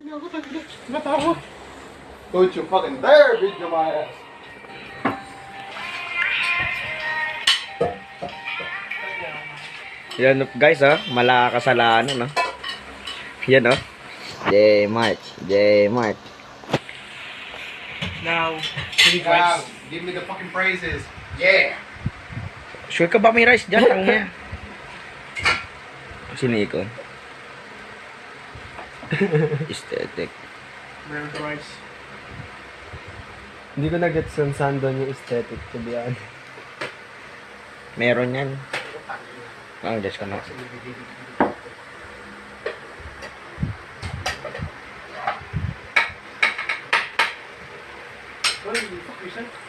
Don't you fucking dare video my ass. Yan guys, malakasalaan, no? Yan, J-March, J-March. Now, Now, give me the fucking praises. Yeah. Sure ka ba may rice dyan? Ang niya. Sinikon. Aesthetic. meron to rice. Hindi ko na-gets kung saan doon yung aesthetic, to be honest. Meron yan. Just ka na. What the fuck you said?